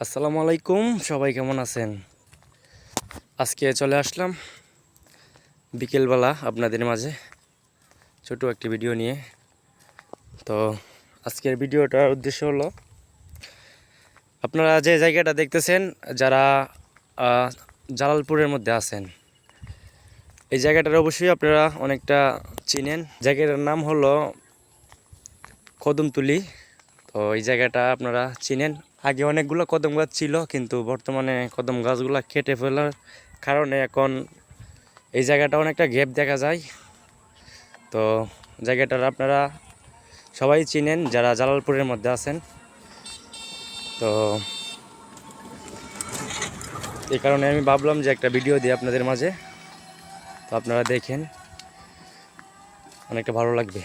আসসালামু আলাইকুম, সবাই কেমন আছেন? আজকে চলে আসলাম বিকেলবেলা আপনাদের মাঝে ছোট একটি ভিডিও নিয়ে। তো আজকের ভিডিওটার উদ্দেশ্য হলো, আপনারা যে জায়গাটা দেখতেছেন, যারা জালালপুরের মধ্যে আছেন, এই জায়গাটার অবশ্যই আপনারা অনেকটা চিনেন। জায়গাটার নাম হলো কদমতলি। তো এই জায়গাটা আপনারা চিনেন। আগে অনেকগুলো কদম গাছ ছিল, কিন্তু বর্তমানে কদম গাছগুলো কেটে ফেলার কারণে এখন এই জায়গাটা অনেকটা গ্যাপ দেখা যায়। তো জায়গাটার আপনারা সবাই চিনেন যারা জালালপুরের মধ্যে আছেন। তো এই কারণে আমি ভাবলাম যে একটা ভিডিও দিই আপনাদের মাঝে, তো আপনারা দেখেন, অনেকটা ভালো লাগবে।